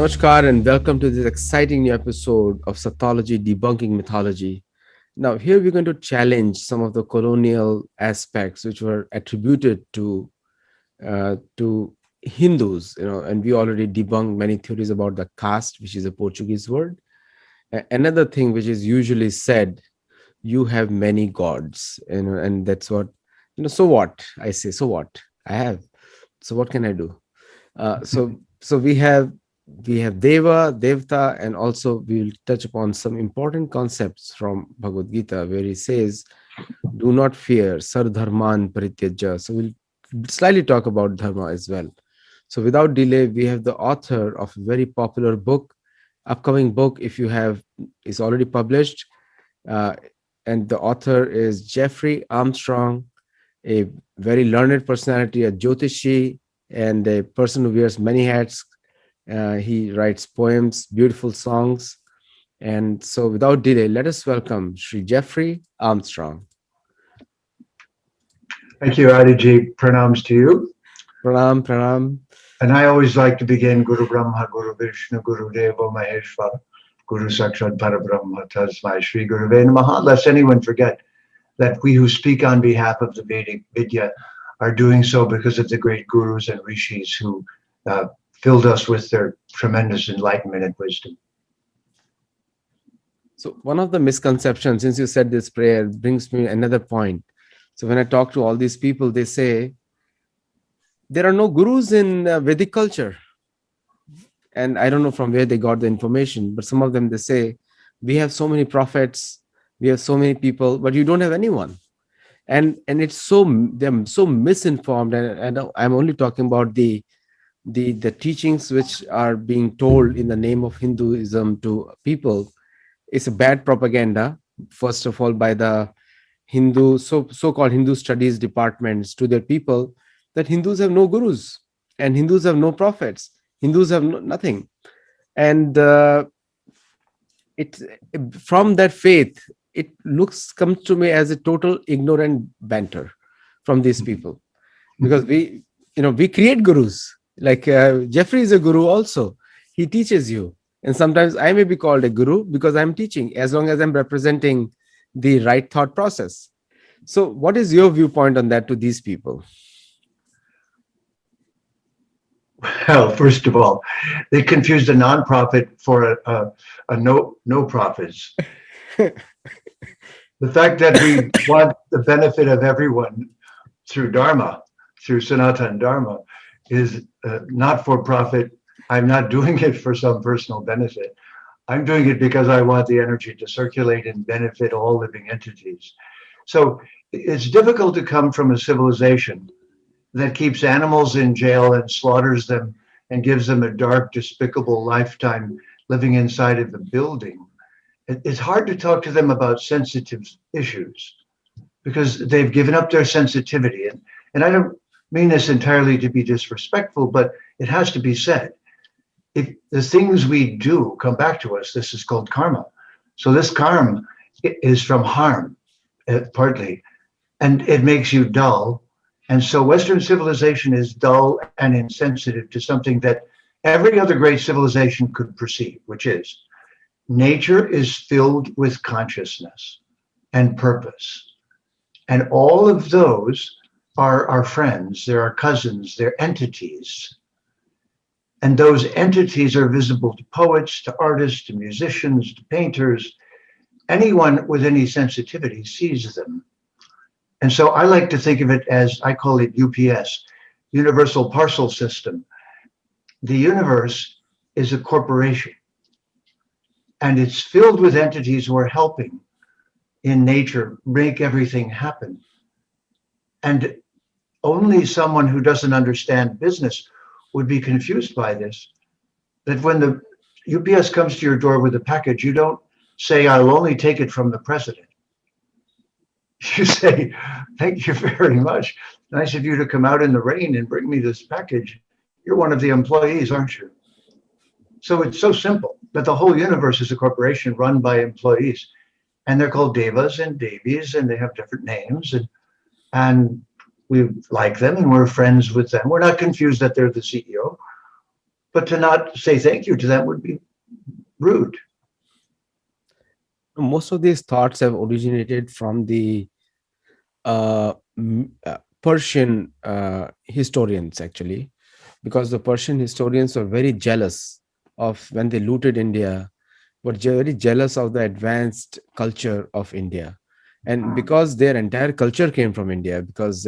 Namaskar and welcome to this exciting new episode of Sattology Debunking Mythology. Now, here we're going to challenge some of the colonial aspects which were attributed to Hindus, and we already debunked many theories about the caste, which is a Portuguese word. Another thing which is usually said, you have many gods, and that's what, so what? I say, so what? I have. So what can I do? So we have Deva, Devta, and also we will touch upon some important concepts from Bhagavad Gita, where he says, "Do not fear, Sardharman Parityaja." So we'll slightly talk about dharma as well. So without delay, we have the author of a very popular book, upcoming book. If you have, is already published, uh, and the author is Jeffrey Armstrong, a very learned personality, a Jyotishi, and a person who wears many hats. He writes poems, beautiful songs. And so, without delay, let us welcome Sri Jeffrey Armstrong. Thank you, Adiji. Pranams to you. Pranam, pranam. And I always like to begin Guru Brahma, Guru Vishnu, Guru Deva Maheshwara, Guru Sakshat Parabrahma, Tasmai Shri Guru Namaha, lest anyone forget that we who speak on behalf of the Vedic Vidya are doing so because of the great gurus and rishis who filled us with their tremendous enlightenment and wisdom. So one of the misconceptions, since you said this prayer, brings me another point. So when I talk to all these people, they say, there are no gurus in Vedic culture. And I don't know from where they got the information, but some of them, they say, we have so many prophets, we have so many people, but you don't have anyone. And it's so, they're so misinformed. And I'm only talking about the teachings which are being told in the name of Hinduism to people. It's a bad propaganda, first of all, by the Hindu, so-called Hindu studies departments to their people, that Hindus have no gurus and Hindus have no prophets. Hindus have nothing. And it from that faith, it comes to me as a total ignorant banter from these people, because we create gurus. Like Jeffrey is a guru also. He teaches you. And sometimes I may be called a guru because I'm teaching, as long as I'm representing the right thought process. So what is your viewpoint on that to these people? Well, first of all, they confused a non-profit for a no profits. The fact that we want the benefit of everyone through Dharma, through Sanatana Dharma, is not for profit. I'm not doing it for some personal benefit. I'm doing it because I want the energy to circulate and benefit all living entities. So it's difficult to come from a civilization that keeps animals in jail and slaughters them and gives them a dark, despicable lifetime living inside of a building. It's hard to talk to them about sensitive issues because they've given up their sensitivity. And I don't mean this entirely to be disrespectful, but it has to be said. If the things we do come back to us, this is called karma. So this karma is from harm, partly, and it makes you dull. And so Western civilization is dull and insensitive to something that every other great civilization could perceive, which is nature is filled with consciousness and purpose. And all of those are our friends, they're our cousins, they're entities. And those entities are visible to poets, to artists, to musicians, to painters. Anyone with any sensitivity sees them. And so I like to think of it as, I call it UPS, Universal Parcel System. The universe is a corporation, and it's filled with entities who are helping in nature make everything happen. And only someone who doesn't understand business would be confused by this, that when the UPS comes to your door with a package, you don't say, I'll only take it from the president. You say, thank you very much. Nice of you to come out in the rain and bring me this package. You're one of the employees, aren't you? So it's so simple, but the whole universe is a corporation run by employees, and they're called devas and devis, and they have different names, and we like them and we're friends with them. We're not confused that they're the CEO. But to not say thank you to them would be rude. Most of these thoughts have originated from the Persian historians, actually, because the Persian historians were very jealous of when they looted India, were very jealous of the advanced culture of India. And because their entire culture came from India, because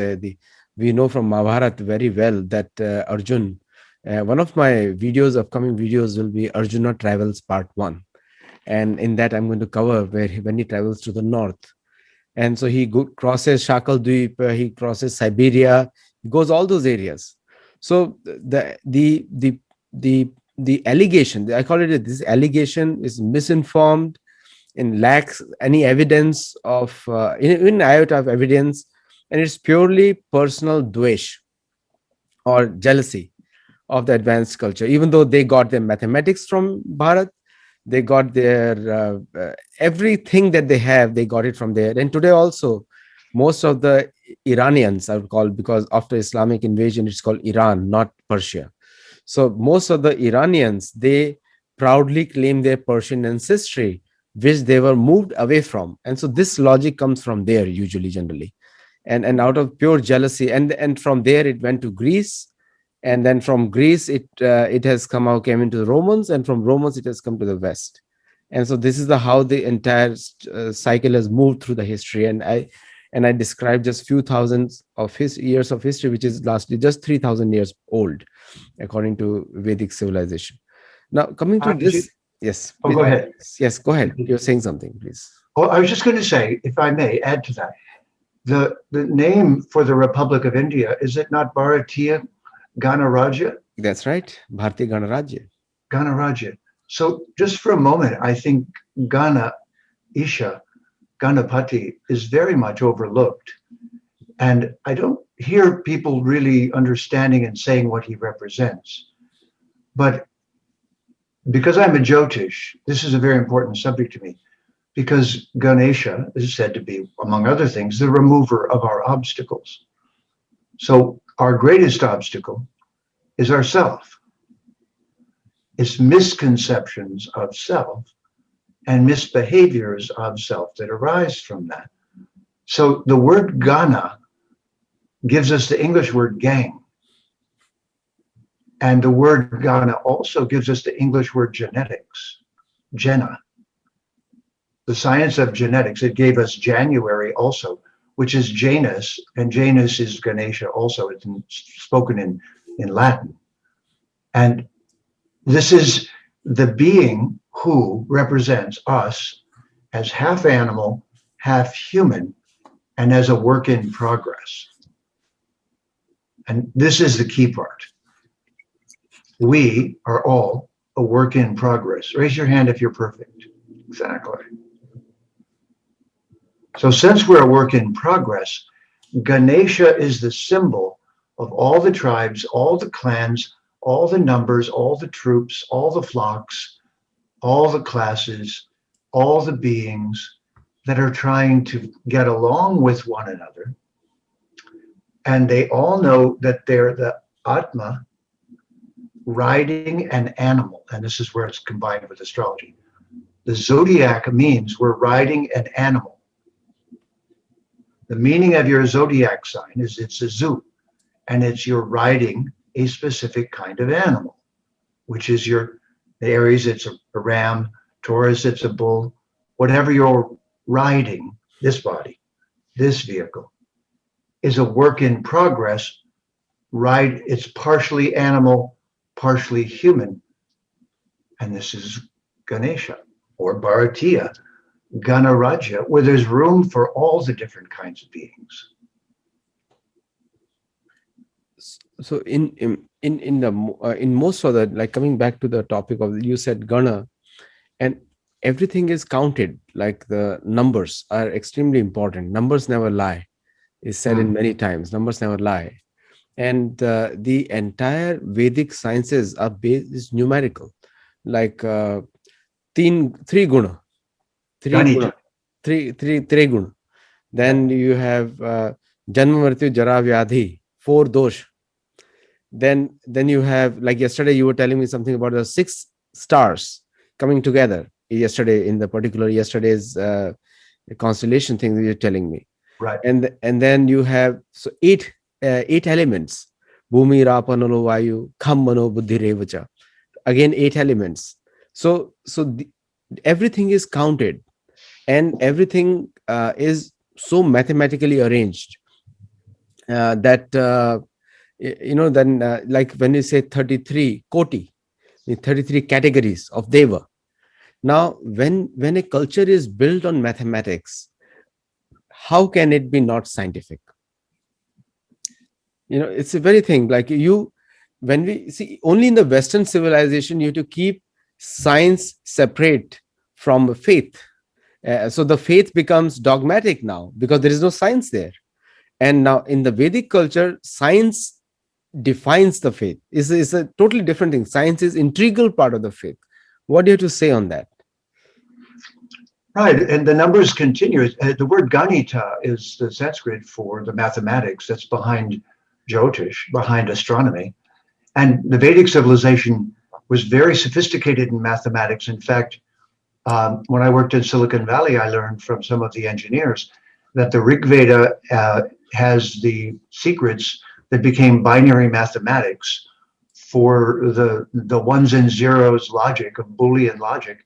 we know from Mahabharata very well that Arjun, one of my videos, upcoming videos will be Arjuna Travels Part 1. And in that, I'm going to cover when he travels to the north. And so he crosses Shakaldeep, he crosses Siberia, he goes all those areas. So the allegation, I call it, this allegation is misinformed and lacks any evidence of in iota of evidence, and it's purely personal dvesh or jealousy of the advanced culture. Even though they got their mathematics from Bharat, they got their everything that they have, they got it from there. And today also, most of the Iranians, I would call, because after Islamic invasion, it's called Iran, not Persia. So most of the Iranians, they proudly claim their Persian ancestry, which they were moved away from. And so this logic comes from there, usually, generally. And out of pure jealousy. And from there, it went to Greece. And then from Greece, it has came into the Romans. And from Romans, it has come to the West. And so this is the how the entire cycle has moved through the history. And I described just few thousands of his years of history, which is lastly just 3,000 years old, according to Vedic civilization. Now, coming to this, yes, Oh, go ahead. yes, go ahead. You're saying something, please. Well, I was just going to say, if I may add to that, the name for the Republic of India, is it not Bharatiya Ganarajya? That's right, Bharatiya Ganarajya. Ganarajya. So just for a moment, I think Gana, Isha, Ganapati is very much overlooked. And I don't hear people really understanding and saying what he represents. But because I'm a Jyotish, this is a very important subject to me, because Ganesha is said to be, among other things, the remover of our obstacles. So our greatest obstacle is ourself. It's misconceptions of self and misbehaviors of self that arise from that. So the word Gana gives us the English word gang. And the word Gana also gives us the English word genetics, Jena. The science of genetics, it gave us January also, which is Janus, and Janus is Ganesha also. It's spoken in Latin. And this is the being who represents us as half animal, half human, and as a work in progress. And this is the key part. We are all a work in progress. Raise your hand if you're perfect. Exactly. So since we're a work in progress, Ganesha is the symbol of all the tribes, all the clans, all the numbers, all the troops, all the flocks, all the classes, all the beings that are trying to get along with one another. And they all know that they're the Atma riding an animal. And this is where it's combined with astrology. The zodiac means we're riding an animal. The meaning of your zodiac sign is it's a zoo, and it's you're riding a specific kind of animal, which is the Aries, it's a ram, Taurus, it's a bull, whatever you're riding, this body, this vehicle is a work in progress. It's partially animal, partially human. And this is Ganesha or Bharatiya Ganarajya, where there's room for all the different kinds of beings. So in most of the, like, coming back to the topic of, you said Gana, and everything is counted, like the numbers are extremely important. Numbers never lie, is said in many times. Numbers never lie. And the entire Vedic sciences are based, is numerical, like three guna, Ganita. three guna. Then you have Janma Mrityu Jara Vyadhi, 4 dosh. Then you have, like yesterday you were telling me something about the six stars coming together yesterday, in the particular yesterday's constellation thing that you're telling me. Right. And then you have, so eight elements: bhumi, rapanalo, vayu, kham, mano, buddhi, revacha. Again, eight elements. So everything is counted, and everything is so mathematically arranged that then like when you say 33 koti, the 33 categories of deva. Now when a culture is built on mathematics, how can it be not scientific? It's a very thing, like you, when we see only in the Western civilization, you have to keep science separate from faith. So the faith becomes dogmatic now because there is no science there. And now in the Vedic culture, science defines the faith. Is a totally different thing. Science is integral part of the faith. What do you have to say on that? Right, and the numbers continue. The word Ganita is the Sanskrit for the mathematics that's behind Jyotish, behind astronomy. And the Vedic civilization was very sophisticated in mathematics. In fact, when I worked in Silicon Valley, I learned from some of the engineers that the Rig Veda has the secrets that became binary mathematics for the ones and zeros logic, of Boolean logic,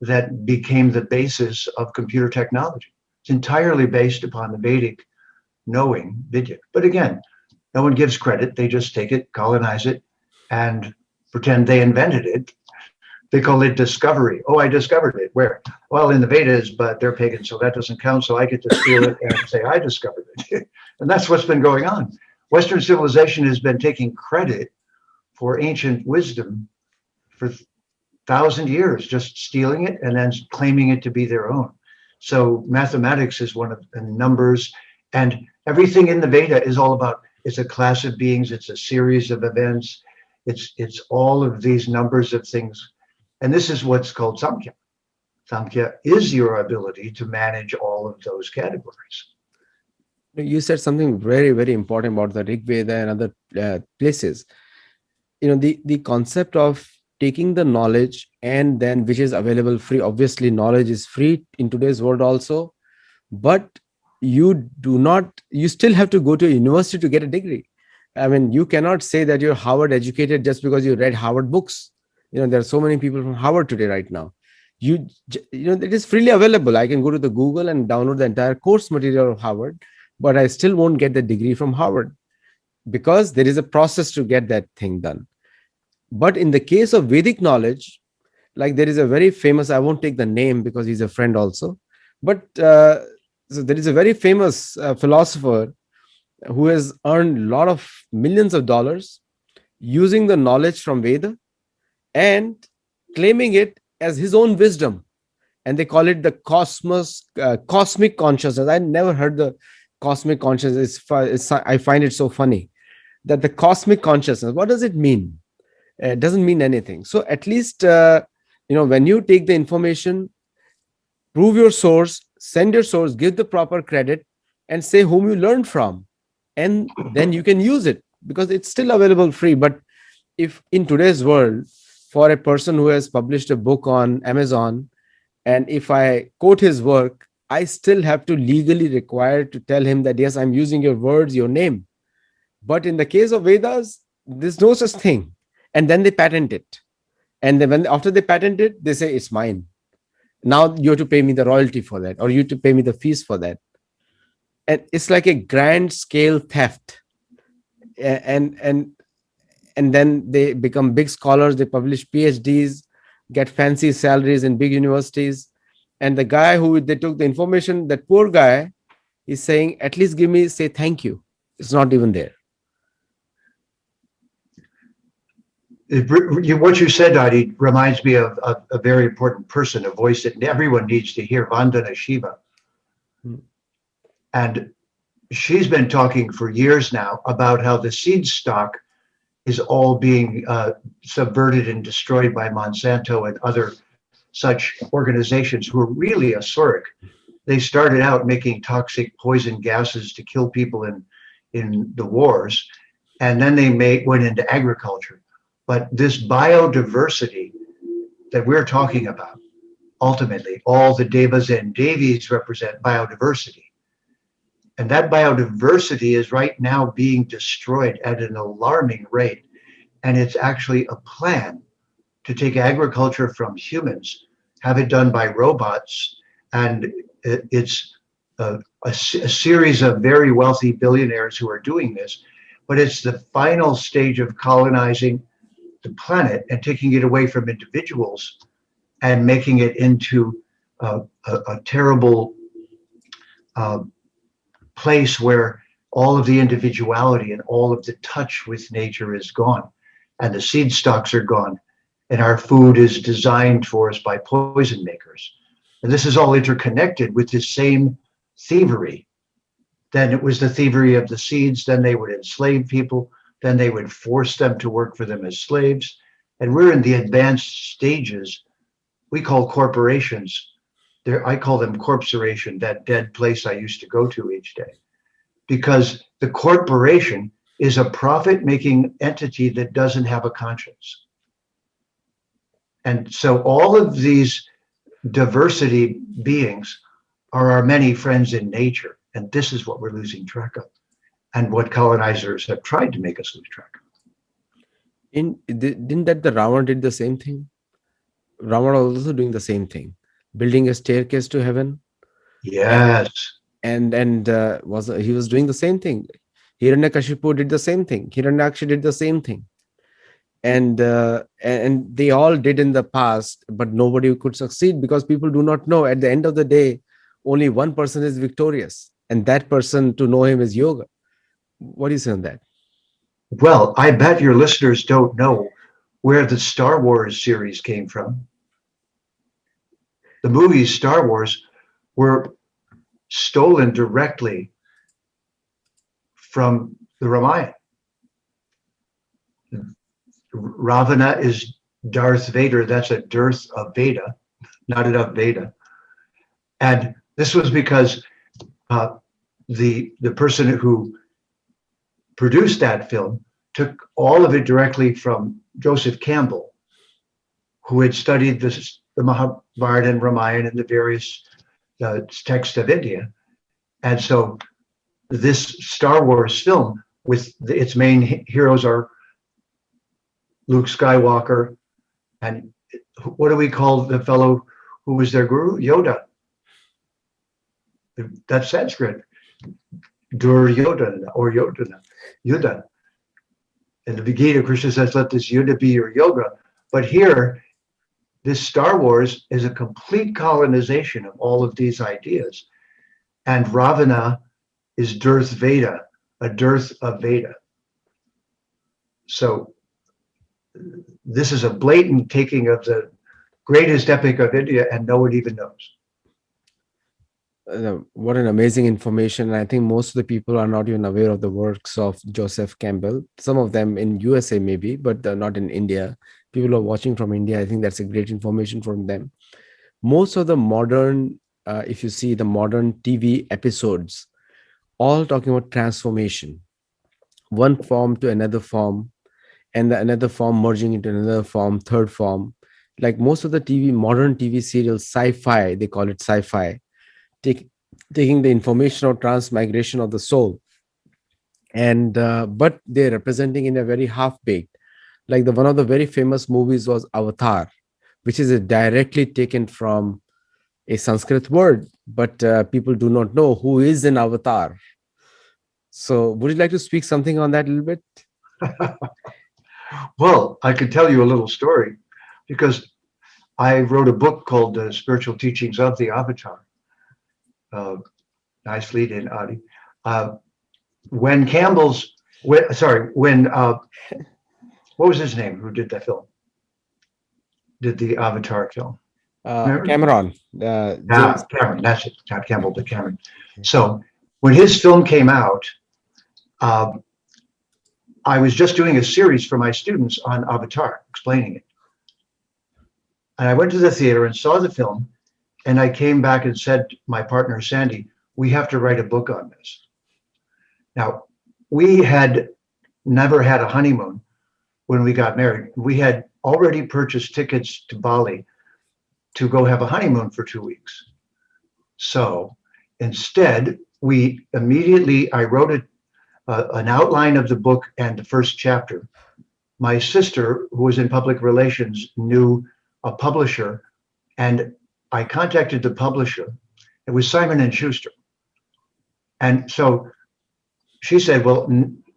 that became the basis of computer technology. It's entirely based upon the Vedic knowing, Vidya. But again, no one gives credit. They just take it, colonize it, and pretend they invented it. They call it discovery. Oh, I discovered it. Where? Well, in the Vedas, but they're pagan, so that doesn't count. So I get to steal it and say I discovered it. And that's what's been going on. Western civilization has been taking credit for ancient wisdom for 1,000 years, just stealing it and then claiming it to be their own. So mathematics is one of the numbers, and everything in the Veda is all about, it's a class of beings, it's a series of events, it's all of these numbers of things. And this is what's called Samkhya. Samkhya is your ability to manage all of those categories. You said something very, very important about the Rig Veda and other places. The concept of taking the knowledge, and then which is available free. Obviously, knowledge is free in today's world also, but you still have to go to a university to get a degree. I mean, you cannot say that you're Harvard educated just because you read Harvard books. There are so many people from Harvard today right now. It is freely available. I can go to the Google and download the entire course material of Harvard, but I still won't get the degree from Harvard because there is a process to get that thing done. But in the case of Vedic knowledge, like there is a very famous, I won't take the name because he's a friend also, but so there is a very famous philosopher who has earned a lot of millions of dollars using the knowledge from Veda and claiming it as his own wisdom. And they call it the cosmic consciousness. I never heard the cosmic consciousness. I find it so funny that the cosmic consciousness, what does it mean? It doesn't mean anything. So at least, when you take the information, prove your source, send your source, give the proper credit, and say whom you learned from. And then you can use it because it's still available free. But if in today's world, for a person who has published a book on Amazon, and if I quote his work, I still have to legally require to tell him that, yes, I'm using your words, your name. But in the case of Vedas, there's no such thing. And then they patent it. And then after they patent it, they say it's mine. Now you have to pay me the royalty for that, or you have to pay me the fees for that. And it's like a grand scale theft. And then they become big scholars, they publish PhDs, get fancy salaries in big universities. And the guy who they took the information, that poor guy, is saying, at least say thank you. It's not even there. What you said, Adi, reminds me of a very important person, a voice that everyone needs to hear, Vandana Shiva. And she's been talking for years now about how the seed stock is all being subverted and destroyed by Monsanto and other such organizations who are really asuric. They started out making toxic poison gases to kill people in the wars. and then they went into agriculture. But this biodiversity that we're talking about, ultimately, all the devas and devis represent biodiversity. And that biodiversity is right now being destroyed at an alarming rate. And it's actually a plan to take agriculture from humans, have it done by robots, and it's a series of very wealthy billionaires who are doing this. But it's the final stage of colonizing the planet and taking it away from individuals and making it into a terrible place where all of the individuality and all of the touch with nature is gone, and the seed stocks are gone, and our food is designed for us by poison makers. And this is all interconnected with the same thievery. Then it was the thievery of the seeds, then they would enslave people, then they would force them to work for them as slaves. And we're in the advanced stages we call corporations. I call them corpsoration, that dead place I used to go to each day. Because the corporation is a profit-making entity that doesn't have a conscience. And so all of these diversity beings are our many friends in nature. And this is what we're losing track of, and what colonizers have tried to make us lose track of. Didn't that the Ravana did the same thing? Ravana was also doing the same thing, building a staircase to heaven. Yes. And he was doing the same thing. Hiranyakashipu did the same thing. Hiranyaksha did the same thing. And they all did in the past, but nobody could succeed because people do not know. At the end of the day, only one person is victorious, and that person, to know him, is yoga. What do you say on that? Well, I bet your listeners don't know where the Star Wars series came from. The movies Star Wars were stolen directly from the Ramayana. Ravana is Darth Vader. That's a dearth of Veda, not enough Veda. And this was because the person who produced that film took all of it directly from Joseph Campbell, who had studied the Mahabharata and Ramayana and the various texts of India. And so this Star Wars film, with its main heroes are Luke Skywalker, and what do we call the fellow who was their guru? Yoda. That's Sanskrit. Duryodhana or Yodhana. Yuddha. In the Gita, Krishna says, let this Yuddha be your yoga. But here, this Star Wars is a complete colonization of all of these ideas. And Ravana is dearth Veda, a dearth of Veda. So this is a blatant taking of the greatest epic of India, and no one even knows. What an amazing information. I think most of the people are not even aware of the works of Joseph Campbell. Some of them in USA maybe, but not in India. People who are watching from India, I think that's a great information from them. Most of the modern, if you see the modern TV episodes, all talking about transformation, one form to another form, and another form merging into another form, third form. Like most of the modern TV serials, sci-fi, they call it sci-fi, taking the information of transmigration of the soul, and but they're representing in a very half-baked. Like one of the very famous movies was Avatar, which is directly taken from a Sanskrit word, but people do not know who is an avatar. So would you like to speak something on that a little bit? Well, I could tell you a little story, because I wrote a book called Spiritual Teachings of the Avatar. Nice lead in, Adi. When what was his name who did that film? Did the Avatar film? Cameron. Cameron, that's it. Not Campbell, but Cameron. So when his film came out, I was just doing a series for my students on Avatar, explaining it. And I went to the theater and saw the film, and I came back and said to my partner, Sandy, we have to write a book on this. Now, we had never had a honeymoon when we got married. We had already purchased tickets to Bali to go have a honeymoon for 2 weeks. So instead, I wrote an outline of the book and the first chapter. My sister, who was in public relations, knew a publisher, and I contacted the publisher. It was Simon and Schuster. And so she said, well,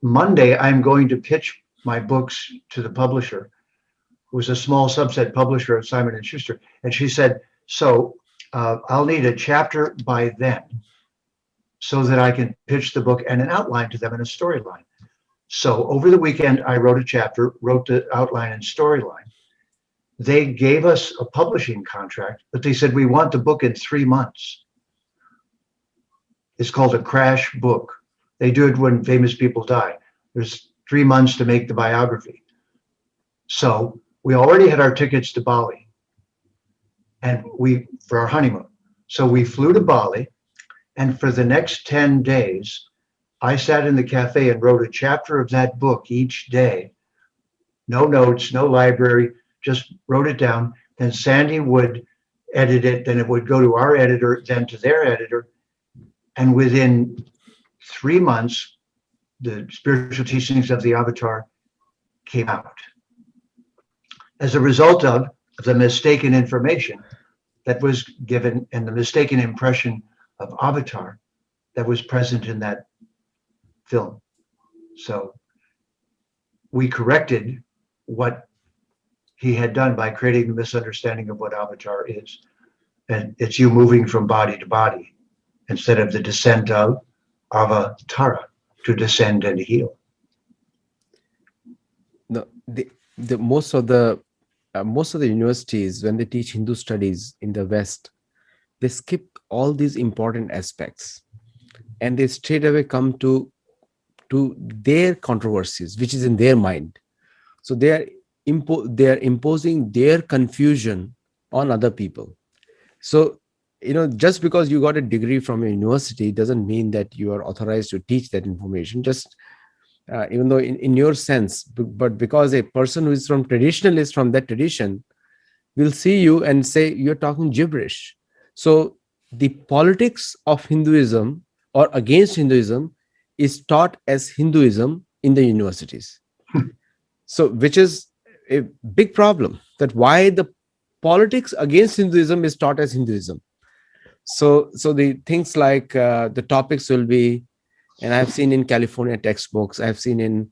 Monday I'm going to pitch my books to the publisher, who was a small subset publisher of Simon and Schuster. And she said, so I'll need a chapter by then so that I can pitch the book and an outline to them and a storyline. So over the weekend, I wrote a chapter, wrote the outline and storyline. They gave us a publishing contract, but they said, we want the book in 3 months. It's called a crash book. They do it when famous people die. There's 3 months to make the biography. So we already had our tickets to Bali and for our honeymoon. So we flew to Bali, and for the next 10 days, I sat in the cafe and wrote a chapter of that book each day. No notes, no library, just wrote it down. Then Sandy would edit it, then it would go to our editor, then to their editor. And within 3 months, the spiritual teachings of the Avatar came out. As a result of the mistaken information that was given and the mistaken impression of Avatar that was present in that film. So we corrected what he had done by creating the misunderstanding of what Avatar is. And it's you moving from body to body instead of the descent of Avatara, to descend and heal. No, the most of the universities, when they teach Hindu studies in the West, they skip all these important aspects, and they straight away come to their controversies, which is in their mind. So they are imposing their confusion on other people. So, just because you got a degree from a university doesn't mean that you are authorized to teach that information. Just even though in your sense, but because a person who is from that tradition will see you and say you're talking gibberish. So the politics of Hinduism or against Hinduism is taught as Hinduism in the universities. So, which is a big problem, that why the politics against Hinduism is taught as Hinduism. So the things like the topics will be, and I've seen in California textbooks, I've seen in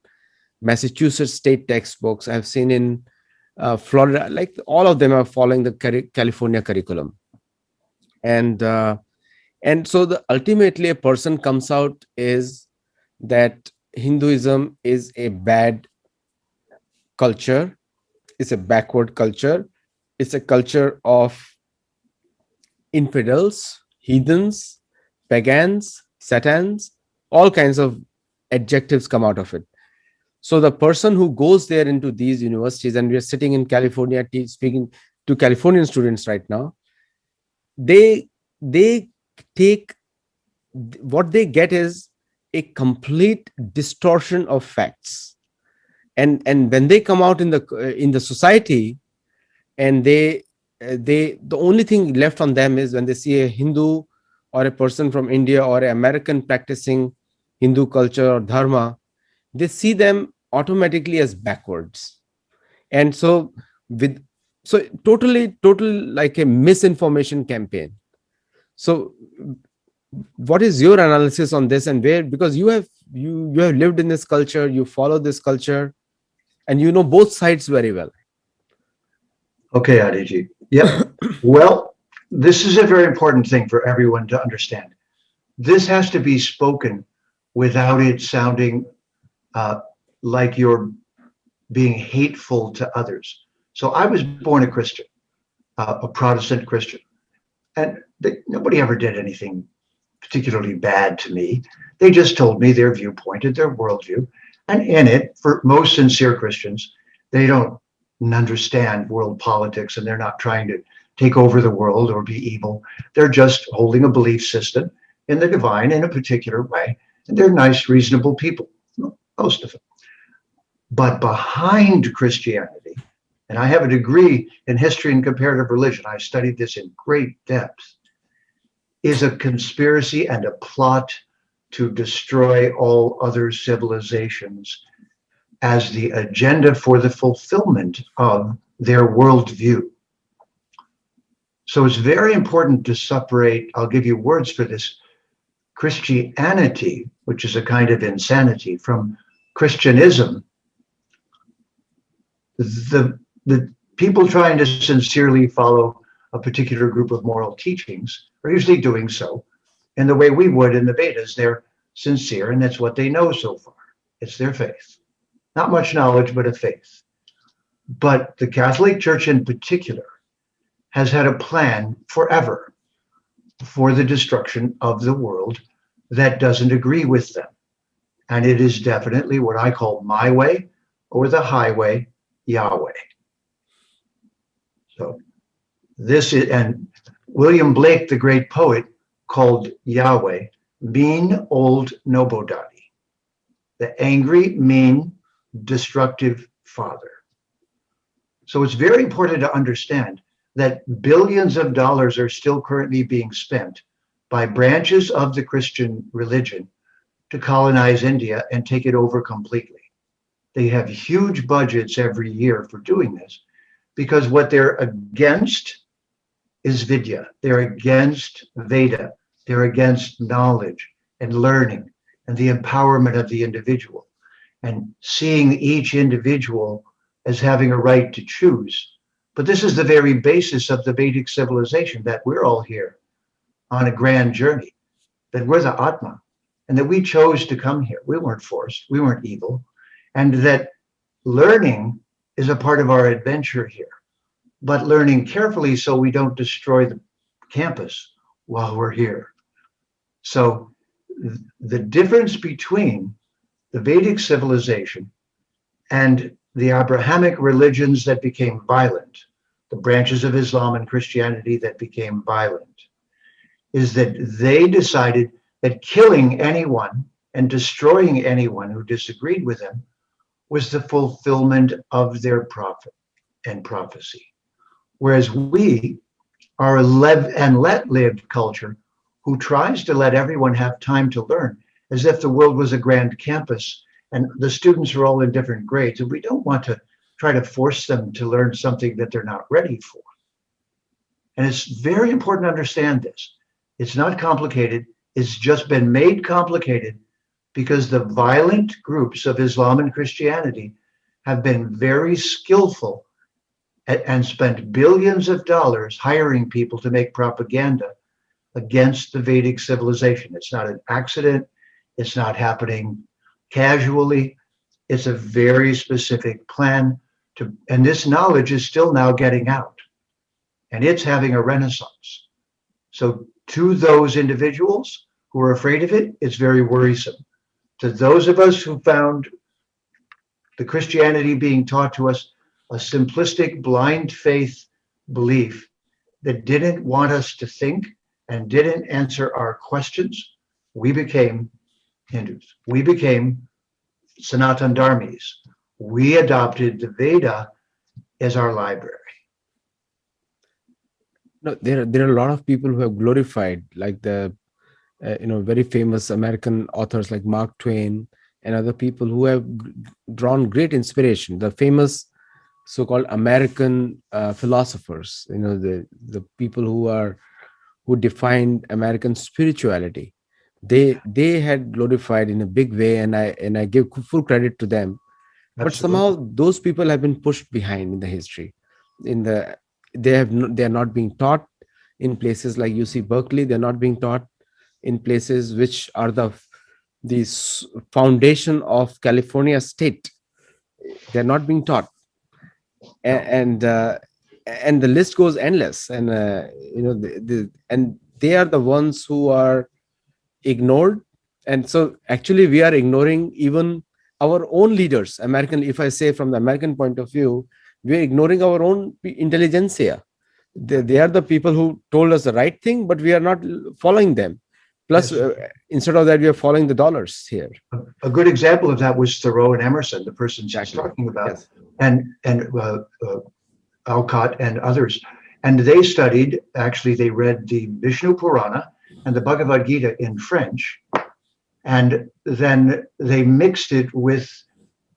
Massachusetts state textbooks, I've seen in Florida, like all of them are following the California curriculum. And so ultimately a person comes out is that Hinduism is a bad culture, it's a backward culture, it's a culture of infidels, heathens, pagans, satans, all kinds of adjectives come out of it. So the person who goes there into these universities, and we are sitting in California speaking to Californian students right now, they take, what they get is a complete distortion of facts. And when they come out in the society, and the only thing left on them is when they see a Hindu or a person from India or an American practicing Hindu culture or dharma, they see them automatically as backwards. And so totally like a misinformation campaign. So what is your analysis on this, and where, because you have lived in this culture, you follow this culture, and you know both sides very well. Okay, Adiji. Yep. Well, this is a very important thing for everyone to understand. This has to be spoken without it sounding like you're being hateful to others. So I was born a Christian, a Protestant Christian, and nobody ever did anything particularly bad to me. They just told me their viewpoint and their worldview. And in it, for most sincere Christians, they don't understand world politics, and they're not trying to take over the world or be evil. They're just holding a belief system in the divine in a particular way. And they're nice, reasonable people, most of them. But behind Christianity, and I have a degree in history and comparative religion, I studied this in great depth, is a conspiracy and a plot to destroy all other civilizations as the agenda for the fulfillment of their worldview. So it's very important to separate, I'll give you words for this, Christianity, which is a kind of insanity, from Christianism. The people trying to sincerely follow a particular group of moral teachings are usually doing so in the way we would in the Vedas. They're sincere, and that's what they know so far. It's their faith. Not much knowledge, but a faith. But the Catholic Church in particular has had a plan forever for the destruction of the world that doesn't agree with them. And it is definitely what I call my way or the highway, Yahweh. So this is, and William Blake, the great poet, called Yahweh mean old Nobodadi, the angry, mean, destructive father. So it's very important to understand that billions of dollars are still currently being spent by branches of the Christian religion to colonize India and take it over completely. They have huge budgets every year for doing this because what they're against is Vidya. They're against Veda. They're against knowledge and learning and the empowerment of the individual and seeing each individual as having a right to choose. But this is the very basis of the Vedic civilization, that we're all here on a grand journey, that we're the Atma, and that we chose to come here. We weren't forced, we weren't evil, and that learning is a part of our adventure here, but learning carefully so we don't destroy the campus while we're here. So the difference between the Vedic civilization and the Abrahamic religions that became violent, the branches of Islam and Christianity that became violent, is that they decided that killing anyone and destroying anyone who disagreed with them was the fulfillment of their prophet and prophecy. Whereas we are a live and let lived culture who tries to let everyone have time to learn, as if the world was a grand campus and the students are all in different grades, and we don't want to try to force them to learn something that they're not ready for. And it's very important to understand this. It's not complicated. It's just been made complicated because the violent groups of Islam and Christianity have been very skillful and spent billions of dollars hiring people to make propaganda against the Vedic civilization. It's not an accident. It's not happening casually. It's a very specific plan to, and this knowledge is still now getting out, and it's having a renaissance. So to those individuals who are afraid of it, it's very worrisome. To those of us who found the Christianity being taught to us a simplistic blind faith belief that didn't want us to think and didn't answer our questions, we became Hindus. We became Sanatan Dharmis. We adopted the Veda as our library. No, there are a lot of people who have glorified, like the very famous American authors like Mark Twain and other people who have drawn great inspiration. The famous so-called American philosophers, the people who defined American spirituality. They had glorified in a big way, and I give full credit to them. But Absolutely. somehow those people have been pushed behind in the history. They are not being taught in places like UC Berkeley. They're not being taught in places which are the foundation of California state. They're not being taught, and the list goes endless. And and they are the ones who are ignored. And so actually we are ignoring even our own leaders, American. If I say from the American point of view, we are ignoring our own intelligentsia. They are the people who told us the right thing, but we are not following them. Plus, Yes. instead of that, we are following the dollars here. A good example of that was Thoreau and Emerson, the persons he's Exactly. talking about, Yes. and Alcott and others. And they studied, actually, they read the Vishnu Purana and the Bhagavad Gita in French. And then they mixed it with,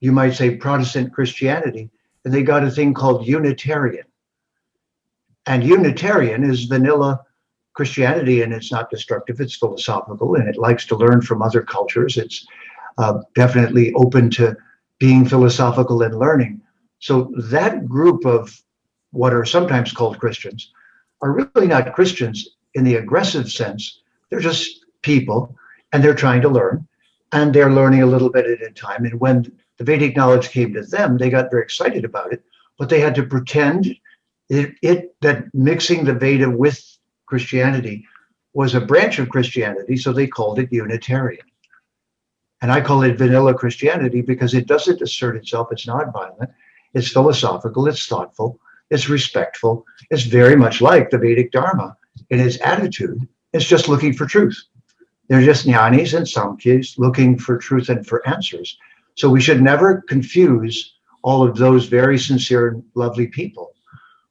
you might say, Protestant Christianity. And they got a thing called Unitarian. And Unitarian is vanilla Christianity, and it's not destructive, it's philosophical, and it likes to learn from other cultures. It's definitely open to being philosophical and learning. So that group of what are sometimes called Christians are really not Christians in the aggressive sense. They're just people, and they're trying to learn, and they're learning a little bit at a time. And when the Vedic knowledge came to them, they got very excited about it, but they had to pretend that mixing the Veda with Christianity was a branch of Christianity, so they called it Unitarian. And I call it vanilla Christianity because it doesn't assert itself. It's not violent. It's philosophical. It's thoughtful. It's respectful. It's very much like the Vedic Dharma in its attitude. It's just looking for truth. They're just jnanis and samkhya's looking for truth and for answers. So we should never confuse all of those very sincere and lovely people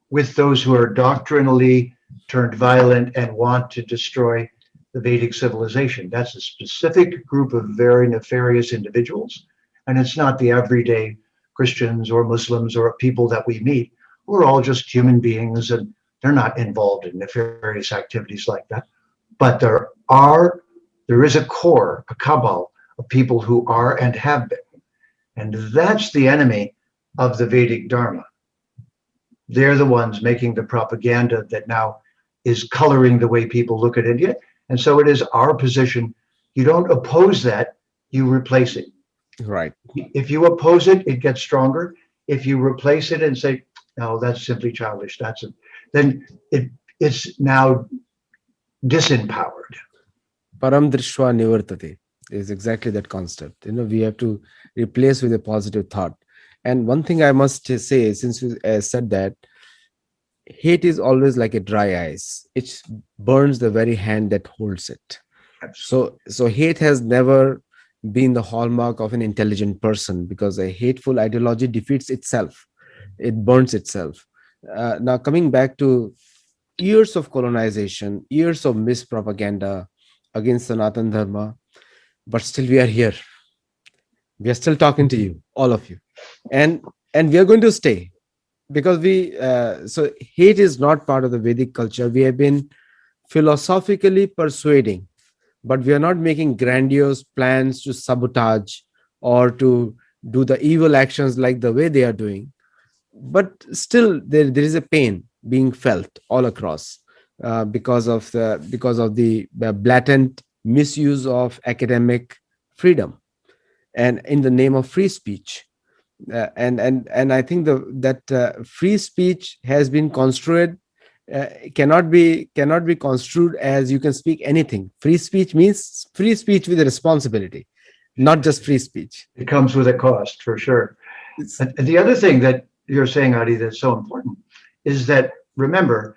with those who are doctrinally turned violent and want to destroy the Vedic civilization. That's a specific group of very nefarious individuals, and it's not the everyday Christians or Muslims or people that we meet. We're all just human beings, and they're not involved in nefarious activities like that. But there is a core, a cabal of people who are and have been, and that's the enemy of the Vedic Dharma. They're the ones making the propaganda that now is coloring the way people look at India. And so it is our position. You don't oppose that, you replace it. Right. If you oppose it, it gets stronger. If you replace it and say, no, that's simply childish, then it's now disempowered. Param drishva nivartate is exactly that concept. We have to replace with a positive thought. And one thing I must say, since you said that, hate is always like a dry ice. It burns the very hand that holds it. So hate has never been the hallmark of an intelligent person, because a hateful ideology defeats itself. It burns itself. Now, coming back to years of colonization, years of mispropaganda against Sanatan Dharma, but still we are here. We are still talking to you, all of you. And we are going to stay, because so hate is not part of the Vedic culture. We have been philosophically persuading, but we are not making grandiose plans to sabotage or to do the evil actions like the way they are doing. But still there is a pain being felt all across because of the blatant misuse of academic freedom and in the name of free speech. And I think that free speech has been construed, cannot be construed as you can speak anything. Free speech means free speech with a responsibility, not just free speech. It comes with a cost, for sure. And the other thing that you're saying, Adi, that's so important is that, remember,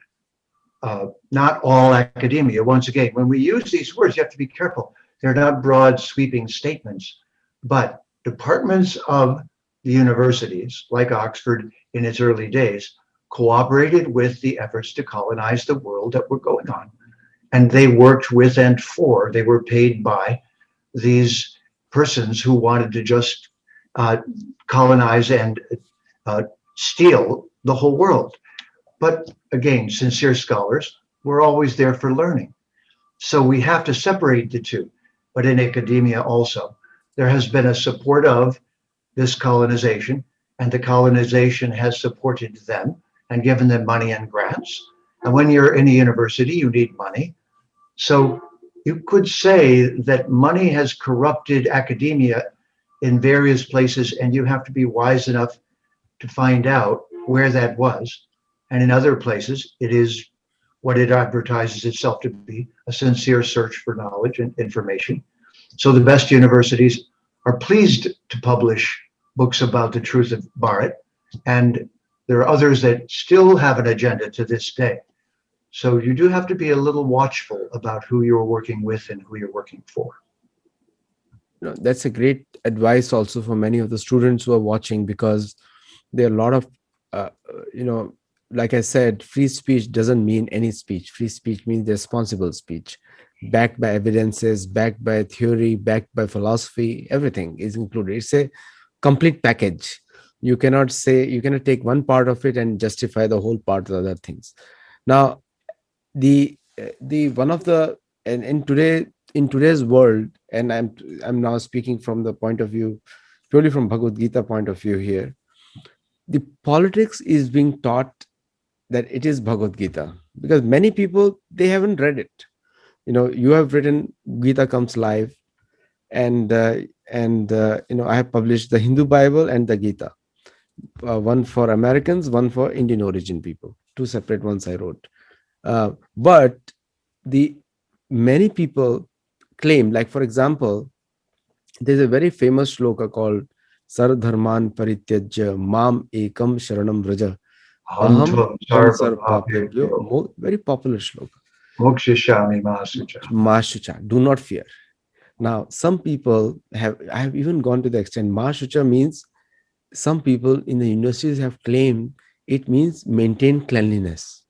not all academia, once again, when we use these words, you have to be careful. They're not broad, sweeping statements, but departments of the universities, like Oxford in its early days, cooperated with the efforts to colonize the world that were going on. And they worked with and for, they were paid by these persons who wanted to just colonize and steal the whole world. But again, sincere scholars were always there for learning. So we have to separate the two. But in academia also, there has been a support of this colonization, and the colonization has supported them and given them money and grants. And when you're in a university, you need money. So you could say that money has corrupted academia in various places, and you have to be wise enough to find out where that was. And in other places, it is what it advertises itself to be, a sincere search for knowledge and information. So the best universities are pleased to publish books about the truth of Bharat, and there are others that still have an agenda to this day. So you do have to be a little watchful about who you're working with and who you're working for. That's a great advice also for many of the students who are watching, because there are a lot of uh, you know like I said, free speech doesn't mean any speech. Free speech means responsible speech, backed by evidences, backed by theory, backed by philosophy. Everything is included. It's a complete package. You cannot take one part of it and justify the whole part of the other things. Now, the one of the and in today's world, and I'm now speaking from the point of view, purely from Bhagavad Gita point of view here, the politics is being taught that it is Bhagavad Gita, because many people, they haven't read it. You have written Gita Comes Live, and I have published the Hindu Bible and the Gita, one for Americans, one for Indian origin people, two separate ones I wrote. But the many people claim, like for example, there's a very famous shloka called Sarvadharman Parityajya Mam Ekam Sharanam Vraja Aham Aham tvam Tvam sarva Sarva Papebhyo bhavebhyo Very popular shloka. mokshishami masucha. Mashucha, do not fear. Now, some people I have even gone to the extent, Mashucha means, some people in the universities have claimed it means maintain cleanliness.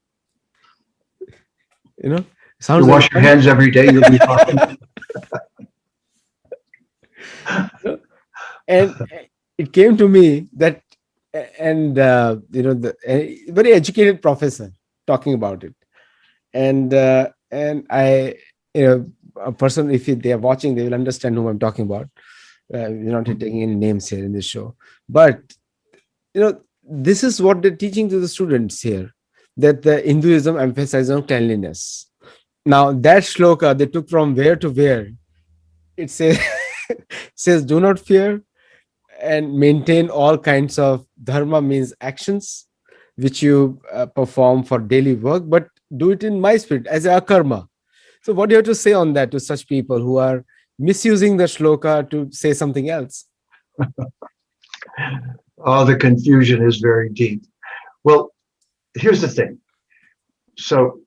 You know, You sounds very wash your hands every day, you'll be fine. and it came to me that, and a very educated professor talking about it, and I, a person, if they are watching, they will understand whom I'm talking about. We're not taking any names here in this show, but this is what they're teaching to the students here, that the Hinduism emphasizes on cleanliness. Now that shloka they took from where to where. It says says do not fear and maintain all kinds of dharma, means actions which you perform for daily work, but do it in my spirit as a karma. So what do you have to say on that to such people who are misusing the shloka to say something else? Oh, the confusion is very deep. Well, here's the thing. So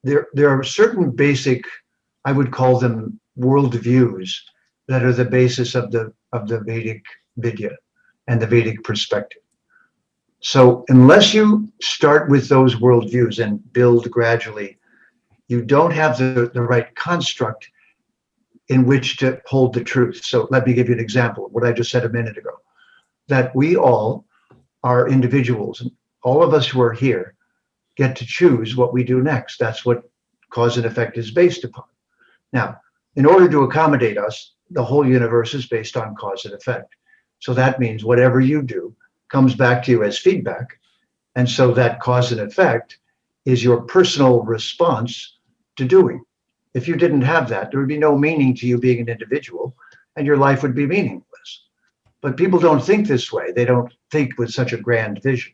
there are certain basic, I would call them worldviews, that are the basis of the Vedic Vidya and the Vedic perspective. So unless you start with those worldviews and build gradually, you don't have the right construct in which to hold the truth. So let me give you an example of what I just said a minute ago, that we all are individuals, and all of us who are here get to choose what we do next. That's what cause and effect is based upon. Now, in order to accommodate us, the whole universe is based on cause and effect. So that means whatever you do comes back to you as feedback. And so that cause and effect is your personal response to doing. If you didn't have that, there would be no meaning to you being an individual, and your life would be meaningless. But people don't think this way. They don't think with such a grand vision.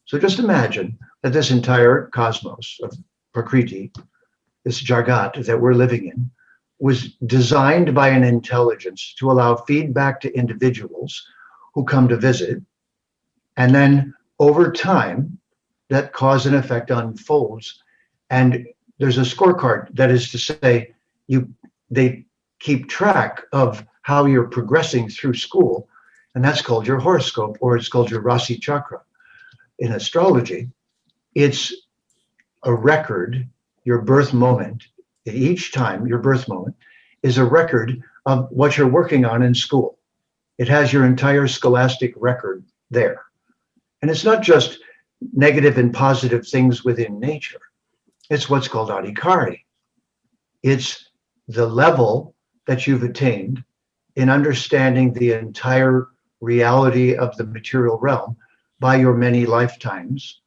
So just imagine that this entire cosmos of Prakriti, this Jagat that we're living in, was designed by an intelligence to allow feedback to individuals who come to visit. And then over time, that cause and effect unfolds. And there's a scorecard, that is to say, they keep track of how you're progressing through school. And that's called your horoscope, or it's called your Rasi Chakra. In astrology, it's a record, your birth moment. Each time, your birth moment is a record of what you're working on in school. It has your entire scholastic record there. And it's not just negative and positive things within nature. It's what's called adhikari. It's the level that you've attained in understanding the entire reality of the material realm by your many lifetimes.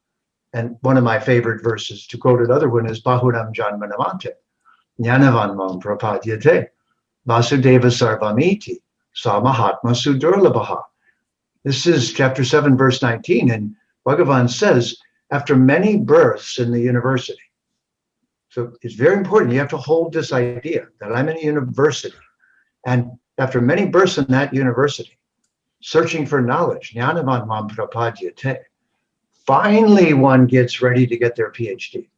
And one of my favorite verses, to quote another one, is Bahunam Janmanamante, Jnanavan Mam Prapadyate, Vasudeva Sarvamiti, Samahatma Sudurlabaha. This is chapter 7, verse 19. And Bhagavan says, after many births in the university, so it's very important, you have to hold this idea that I'm in a university. And after many births in that university, searching for knowledge, Jnanavan Mam Prapadyate, finally one gets ready to get their PhD.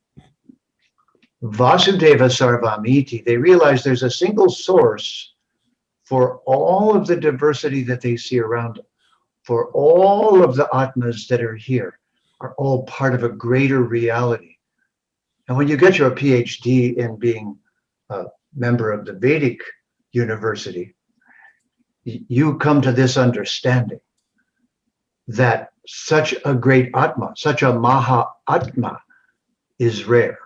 Vasudeva Sarvamiti, they realize there's a single source for all of the diversity that they see around them, for all of the Atmas that are here, are all part of a greater reality. And when you get your PhD in being a member of the Vedic university, you come to this understanding that such a great Atma, such a Maha Atma is rare.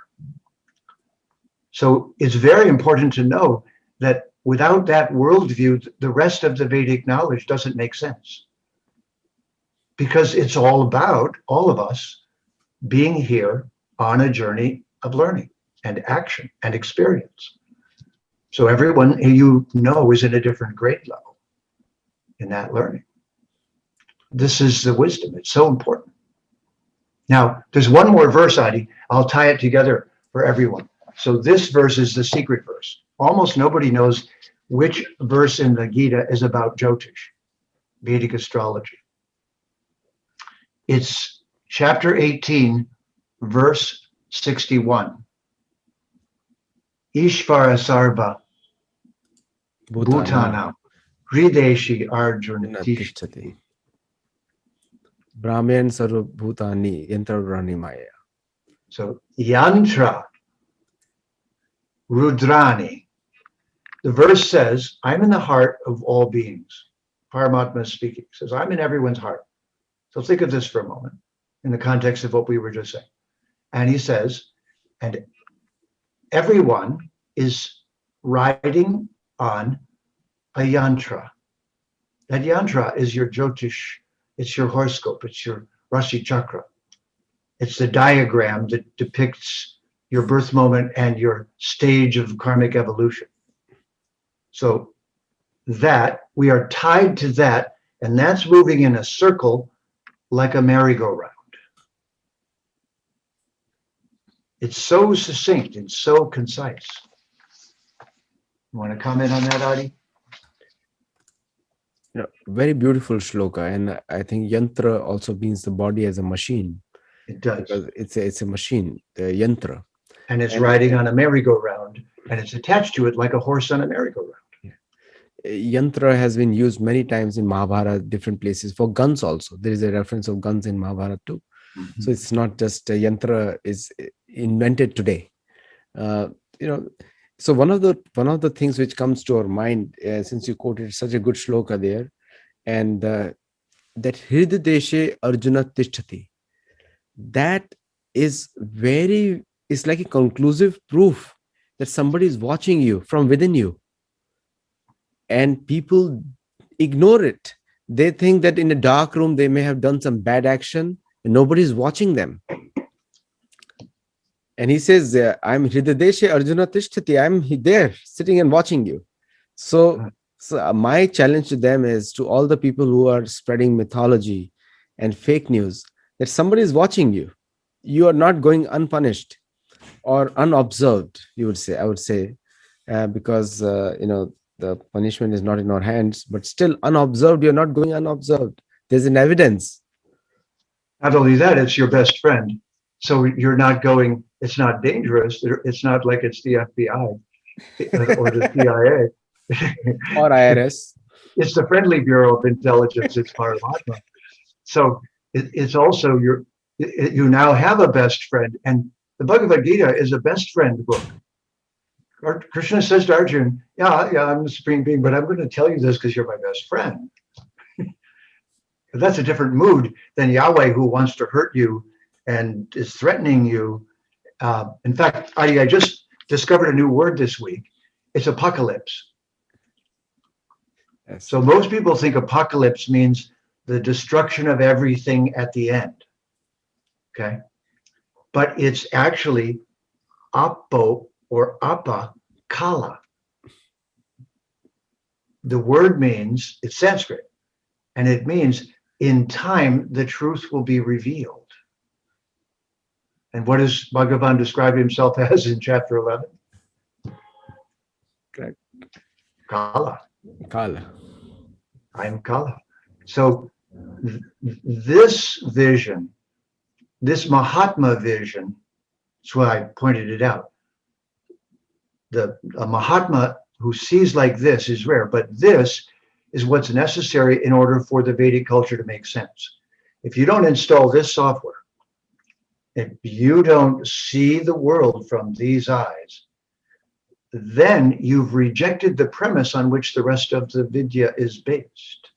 So it's very important to know that without that worldview, the rest of the Vedic knowledge doesn't make sense. Because it's all about all of us being here on a journey of learning and action and experience. So everyone you know is in a different grade level in that learning. This is the wisdom. It's so important. Now, there's one more verse, Adi. I'll tie it together for everyone. So this verse is the secret verse. Almost nobody knows which verse in the Gita is about Jyotish, Vedic astrology. It's chapter 18, verse 61. Ishvara Sarva Bhutana Hrideshi Arjuna Tishtati. Brahman Sarva Bhutani Yantra Rani Maya. So Yantra Rudrani. The verse says, I'm in the heart of all beings. Paramatma is speaking. It says, I'm in everyone's heart. So think of this for a moment in the context of what we were just saying. And he says, and everyone is riding on a yantra. That yantra is your Jyotish, it's your horoscope, it's your Rashi Chakra. It's the diagram that depicts your birth moment and your stage of karmic evolution. So that, we are tied to that, and that's moving in a circle like a merry-go-round. It's so succinct and so concise. You want to comment on that, Adi? Very beautiful shloka, and I think yantra also means the body as a machine. It does. Because it's a machine, the yantra. And it's riding on a merry-go-round, and it's attached to it like a horse on a merry-go-round. Yantra has been used many times in Mahabharata, different places, for guns also. There is a reference of guns in Mahabharata too. Mm-hmm. So it's not just yantra is invented today. So one of the things which comes to our mind, since you quoted such a good shloka there, and that Hridadeshe Arjuna Tishtati, that is it's like a conclusive proof that somebody is watching you from within you. And people ignore it. They think that in a dark room, they may have done some bad action and nobody's watching them. And he says, I'm Hridadeshe Arjuna Tishtati. I'm there sitting and watching you. So my challenge to them is, to all the people who are spreading mythology and fake news, that somebody is watching you. You are not going unpunished or unobserved, I would say, because, the punishment is not in our hands, but still unobserved, you're not going unobserved. There's an evidence. Not only that, it's your best friend. So you're not going, it's not dangerous. It's not like it's the FBI or the CIA. Or IRS. It's the Friendly Bureau of Intelligence. It's Paramatma. So it's also you now have a best friend. And the Bhagavad Gita is a best friend book. Krishna says to Arjuna, yeah, I'm the Supreme Being, but I'm going to tell you this because you're my best friend. That's a different mood than Yahweh, who wants to hurt you and is threatening you. In fact, I just discovered a new word this week. It's apocalypse. Yes. So most people think apocalypse means the destruction of everything at the end. Okay. But it's actually apo or apa kala. The word means, it's Sanskrit, and it means in time the truth will be revealed. And what does Bhagavan describe himself as in chapter 11? Correct. Kala. Kala. I am Kala. So this vision this Mahatma vision, that's why I pointed it out. A Mahatma who sees like this is rare, but this is what's necessary in order for the Vedic culture to make sense. If you don't install this software, if you don't see the world from these eyes, then you've rejected the premise on which the rest of the Vidya is based.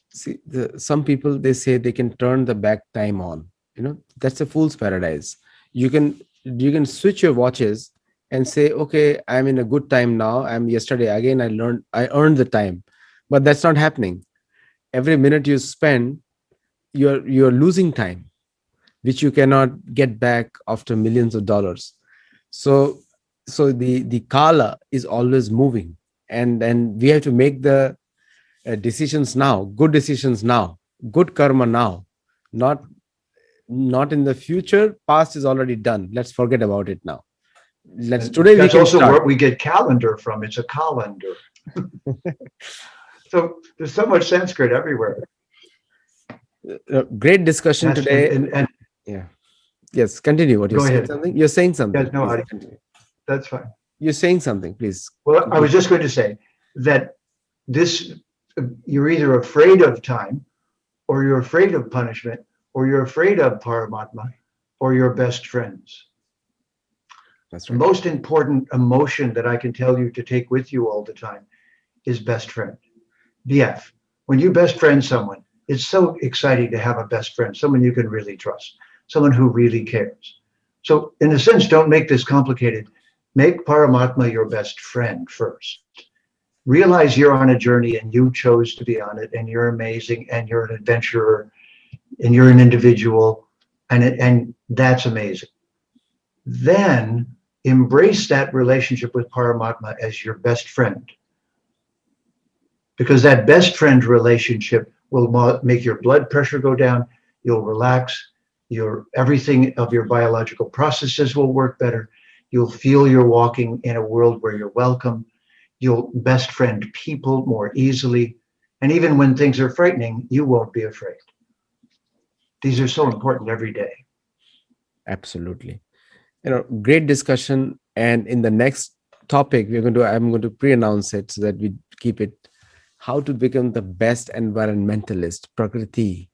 See, some people, they say they can turn the back time on. That's a fool's paradise. You can switch your watches and say, okay, I'm in a good time now. I'm yesterday again. I earned the time, but that's not happening. Every minute you spend, you're losing time, which you cannot get back after millions of dollars. So the kala is always moving, and we have to make the decisions now, good decisions now, good karma now, not in the future. Past is already done. Let's forget about it now. Today we That's can also start. where we get calendar from. It's a calendar. So there's so much Sanskrit everywhere. Great discussion That's, today. and Yeah. Yes. Continue. What you're Go saying? ahead. Something. You're saying something. Yes, no, Please Adi. continue. That's fine. You're saying something. Please. Well, I was just going to say that this, you're either afraid of time, or you're afraid of punishment, or you're afraid of Paramatma, or you're best friends. That's The right. most important emotion that I can tell you to take with you all the time is best friend, BF. When you best friend someone, it's so exciting to have a best friend, someone you can really trust, someone who really cares. So in a sense, don't make this complicated. Make Paramatma your best friend first. Realize you're on a journey and you chose to be on it, and you're amazing, and you're an adventurer, and you're an individual, and that's amazing. Then embrace that relationship with Paramatma as your best friend, because that best friend relationship will make your blood pressure go down. You'll relax. Everything of your biological processes will work better. You'll feel you're walking in a world where you're welcome. You'll best friend people more easily. And even when things are frightening, you won't be afraid. These are so important every day. Absolutely. Great discussion. And in the next topic, I'm going to pre-announce it so that we keep it. How to become the best environmentalist, Prakriti,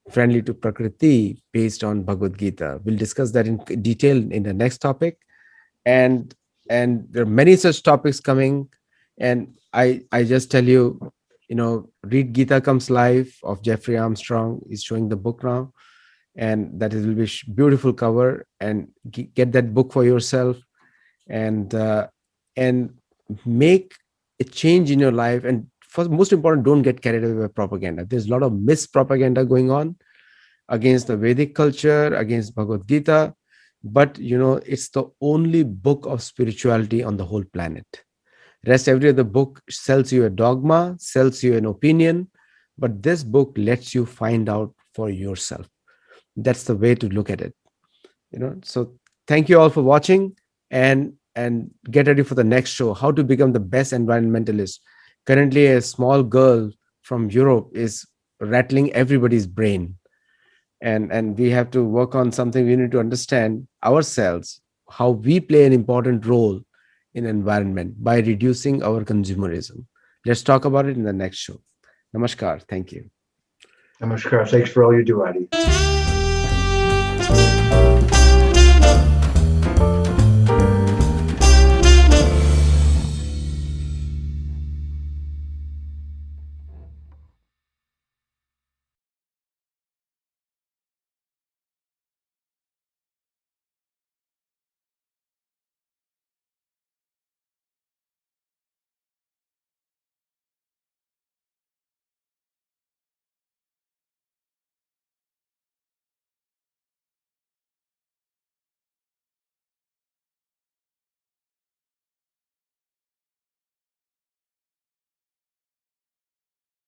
friendly to Prakriti, based on Bhagavad Gita. We'll discuss that in detail in the next topic. And there are many such topics coming. And I just tell you, read Gita Comes Live of Jeffrey Armstrong. He's showing the book now. And that will be beautiful cover, and get that book for yourself, and make a change in your life. And first, most important, don't get carried away by propaganda. There's a lot of mispropaganda going on against the Vedic culture, against Bhagavad Gita, but it's the only book of spirituality on the whole planet. Rest every other book sells you a dogma, sells you an opinion, but this book lets you find out for yourself. That's the way to look at it. So thank you all for watching, and get ready for the next show, how to become the best environmentalist. Currently, a small girl from Europe is rattling everybody's brain, and we have to work on something. We need to understand ourselves, how we play an important role in environment by reducing our consumerism. Let's talk about it in the next show. Namaskar. Thank you. Namaskar. Thanks for all you do, Adi.